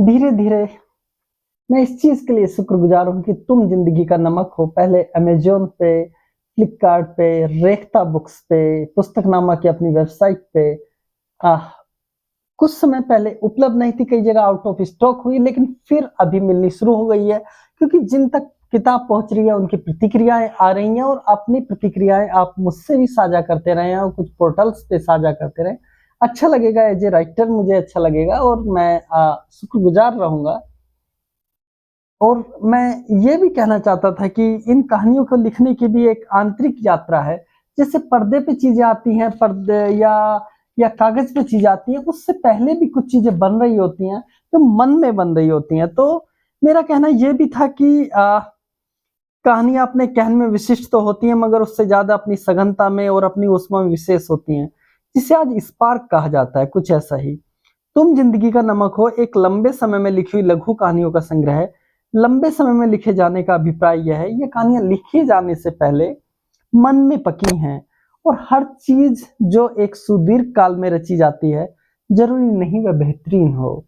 धीरे धीरे मैं इस चीज के लिए शुक्रगुजार हूँ कि तुम जिंदगी का नमक हो पहले अमेजोन पे, फ्लिपकार्ट पे, रेख्ता बुक्स पे, पुस्तकनामा की अपनी वेबसाइट पे आह, कुछ समय पहले उपलब्ध नहीं थी, कई जगह आउट ऑफ स्टॉक हुई, लेकिन फिर अभी मिलनी शुरू हो गई है क्योंकि जिन तक किताब पहुंच रही है उनकी प्रतिक्रियाएं आ रही हैं और अपनी प्रतिक्रियाएं आप मुझसे भी साझा करते रहे और कुछ पोर्टल्स पे साझा करते रहे। अच्छा लगेगा, एज ए राइटर मुझे अच्छा लगेगा और मैं शुक्रगुजार रहूंगा। और मैं ये भी कहना चाहता था कि इन कहानियों को लिखने की भी एक आंतरिक यात्रा है। जैसे पर्दे पे चीजें आती हैं, पर्दे या कागज पे चीजें आती हैं, उससे पहले भी कुछ चीजें बन रही होती हैं जो मन में बन रही होती हैं। तो मेरा कहना ये भी था कि कहानियां अपने कहने में विशिष्ट तो होती हैं मगर उससे ज्यादा अपनी सघनता में और अपनी उसमें विशेष होती हैं, जिसे आज स्पार्क कहा जाता है। कुछ ऐसा ही तुम जिंदगी का नमक हो एक लंबे समय में लिखी हुई लघु कहानियों का संग्रह है। लंबे समय में लिखे जाने का अभिप्राय यह है, ये कहानियां लिखे जाने से पहले मन में पकी हैं और हर चीज जो एक सुदीर्घ काल में रची जाती है जरूरी नहीं वह बेहतरीन हो,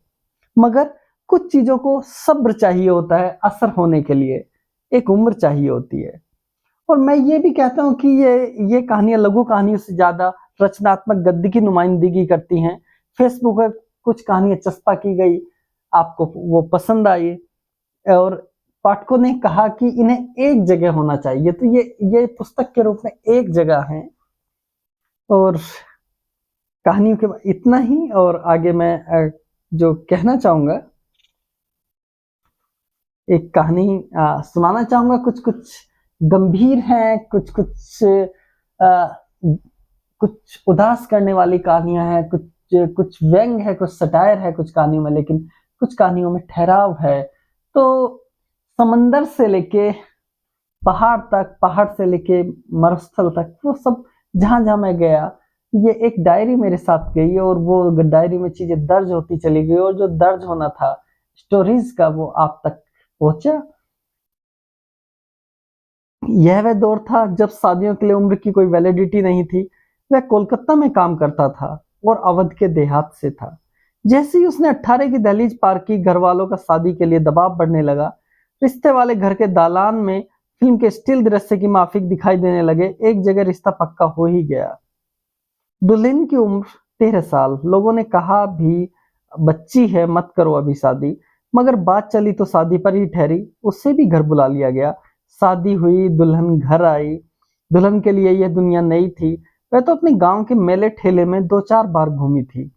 मगर कुछ चीजों को सब्र चाहिए होता है असर होने के लिए, एक उम्र चाहिए होती है। और मैं ये भी कहता हूँ कि ये कहानियां लघु कहानियों से ज्यादा रचनात्मक गद्य की नुमाइंदगी करती हैं। फेसबुक पर कुछ कहानियां चस्पा की गई, आपको वो पसंद आई और पाठकों ने कहा कि इन्हें एक जगह होना चाहिए, तो ये पुस्तक के रूप में एक जगह है। और कहानियों के इतना ही, और आगे मैं जो कहना चाहूंगा, एक कहानी सुनाना चाहूंगा। कुछ कुछ गंभीर है, कुछ कुछ कुछ उदास करने वाली कहानियां हैं, कुछ कुछ व्यंग है, कुछ सटायर है कुछ कहानियों में, लेकिन कुछ कहानियों में ठहराव है। तो समंदर से लेके पहाड़ तक, पहाड़ से लेके मरुस्थल तक, वो सब जहां जहां मैं गया, ये एक डायरी मेरे साथ गई और वो डायरी में चीजें दर्ज होती चली गई और जो दर्ज होना था स्टोरीज का वो आप तक पहुंचा। यह वह दौर था जब शादियों के लिए उम्र की कोई वैलिडिटी नहीं थी। वह कोलकाता में काम करता था और अवध के देहात से था। जैसे ही उसने 18 की दहलीज पार की, घर वालों का शादी के लिए दबाव बढ़ने लगा। रिश्ते वाले घर के दालान में फिल्म के स्टिल दृश्य की माफिक दिखाई देने लगे। एक जगह रिश्ता पक्का हो ही गया। दुल्हन की उम्र 13 साल। लोगों ने कहा भी बच्ची है, मत करो अभी शादी। मगर बात चली तो शादी पर ही ठहरी। उसे भी घर बुला लिया गया। शादी हुई, दुल्हन घर आई। दुल्हन के लिए यह दुनिया नई थी। वह तो अपने गांव के मेले ठेले में 2-4 बार घूमी थी।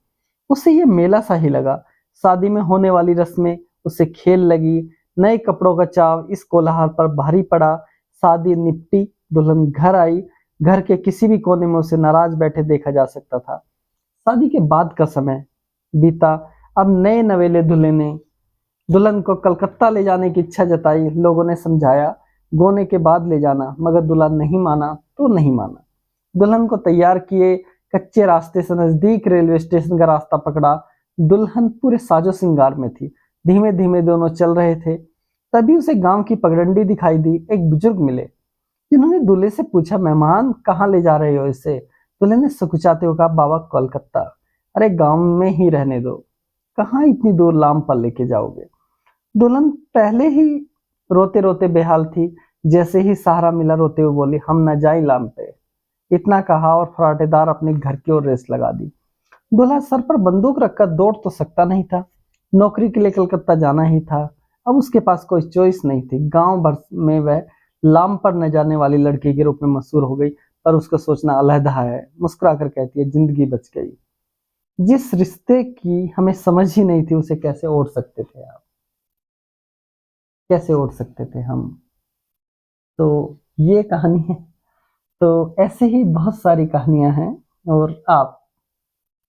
उसे ये मेला सा ही लगा। शादी में होने वाली रस्में उसे खेल लगी। नए कपड़ों का चाव इस कोलाहल पर भारी पड़ा। शादी निपटी, दुल्हन घर आई। घर के किसी भी कोने में उसे नाराज बैठे देखा जा सकता था। शादी के बाद का समय बीता। अब नए नवेले दूल्हे ने दुल्हन को कलकत्ता ले जाने की इच्छा जताई। लोगों ने समझाया गोने के बाद ले जाना, मगर दुल्हा नहीं माना तो नहीं माना। दुल्हन को तैयार किए, कच्चे रास्ते से नजदीक रेलवे स्टेशन का रास्ता पकड़ा। दुल्हन पूरे साजो श्रृंगार में थी। धीमे धीमे दोनों चल रहे थे। तभी उसे गांव की पगडंडी दिखाई दी। एक बुजुर्ग मिले जिन्होंने दूल्हे से पूछा, मेहमान कहाँ ले जा रहे हो इसे? दूल्हे ने सकुचाते हुए कहा, बाबा कोलकाता। अरे गांव में ही रहने दो, कहाँ इतनी दूर लाम पर लेके जाओगे? दुल्हन पहले ही रोते रोते बेहाल थी। जैसे ही सहारा मिला रोते हुए बोली, हम न जाए लाम पे। इतना कहा और फराटेदार अपने घर की ओर रेस लगा दी। दूल्हा सर पर बंदूक रखकर दौड़ तो सकता नहीं था। नौकरी के लिए कलकत्ता जाना ही था। अब उसके पास कोई चॉइस नहीं थी। गांव भर में वह लाम पर न जाने वाली लड़की के रूप में मशहूर हो गई। पर उसका सोचना अलहदा है। मुस्कुराकर कहती है, जिंदगी बच गई। जिस रिश्ते की हमें समझ ही नहीं थी उसे कैसे ओढ़ सकते थे आप, कैसे ओढ़ सकते थे हम। तो ये कहानी है। तो ऐसे ही बहुत सारी कहानियां हैं और आप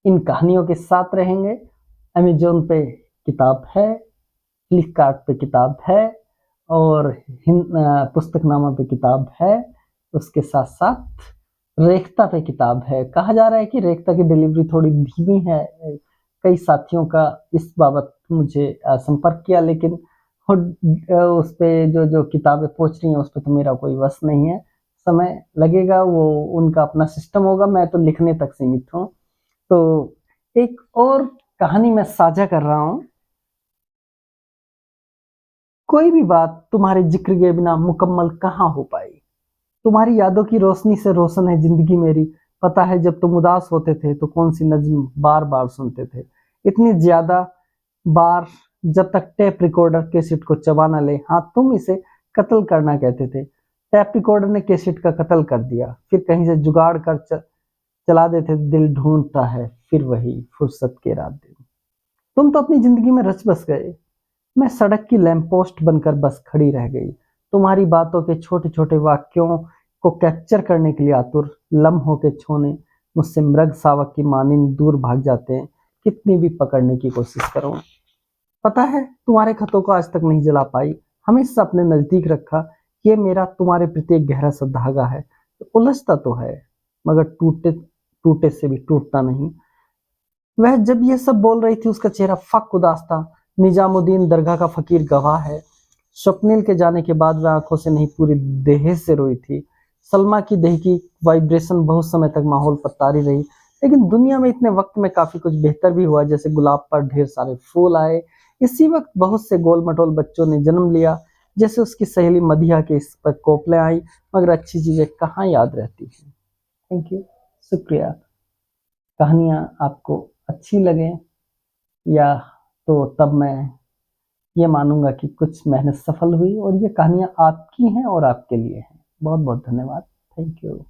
इन कहानियों के साथ रहेंगे। अमेजोन पे किताब है, फ्लिपकार्ट पे किताब है और पुस्तकनामा पे किताब है। उसके साथ साथ रेख्ता पे किताब है। कहा जा रहा है कि रेख्ता की डिलीवरी थोड़ी धीमी है। कई साथियों का इस बाबत मुझे संपर्क किया, लेकिन उस पे जो जो किताबें पहुंच रही हैं उस पे तो मेरा कोई वश नहीं है। समय लगेगा, वो उनका अपना सिस्टम होगा, मैं तो लिखने तक सीमित हूँ। तो एक और कहानी मैं साझा कर रहा हूँ। कोई भी बात तुम्हारे जिक्र के बिना मुकम्मल कहाँ हो पाई। तुम्हारी यादों की रोशनी से रोशन है जिंदगी मेरी। पता है जब तुम उदास होते थे तो कौन सी नज्म बार बार सुनते थे, इतनी ज्यादा बार, जब तक टेप रिकॉर्डर कैसेट को चबा ना ले। हाँ, तुम इसे कत्ल करना कहते थे। टेप रिकॉर्डर ने कैसेट का कत्ल कर दिया, फिर कहीं से जुगाड़ कर चला देते थे। दिल ढूंढता है फिर वही फुर्सत के रात दिन। तुम तो अपनी जिंदगी में रच बस गए, मैं सड़क की लैंप पोस्ट बनकर बस खड़ी रह गई। तुम्हारी बातों के छोटे छोटे वाक्यों को कैप्चर करने के लिए आतुर। लम्हों के छोने मुझसे मृग शावक की मानिंद दूर भाग जाते हैं, कितनी भी पकड़ने की कोशिश करो। पता है तुम्हारे खतों को आज तक नहीं जला पाई, हमेशा अपने नजदीक रखा। ये मेरा तुम्हारे प्रति एक गहरा सा धागा है, उलझता तो है मगर टूटे टूटे से भी टूटता नहीं। वह जब ये सब बोल रही थी उसका चेहरा फक उदास था। निजामुद्दीन दरगाह का फकीर गवाह है, स्वप्निल के जाने के बाद वह आंखों से नहीं पूरी देह से रोई थी। सलमा की देह की वाइब्रेशन बहुत समय तक माहौल पर तारी रही। लेकिन दुनिया में इतने वक्त में काफी कुछ बेहतर भी हुआ, जैसे गुलाब पर ढेर सारे फूल आए। इसी वक्त बहुत से गोल मटोल बच्चों ने जन्म लिया, जैसे उसकी सहेली मधिया के इस पर कोपले आई। मगर अच्छी चीजें कहाँ याद रहती हैं। थैंक यू, शुक्रिया। कहानियाँ आपको अच्छी लगे या तो तब मैं ये मानूंगा कि कुछ मेहनत सफल हुई और ये कहानियाँ आपकी हैं और आपके लिए हैं। बहुत बहुत धन्यवाद। Thank you.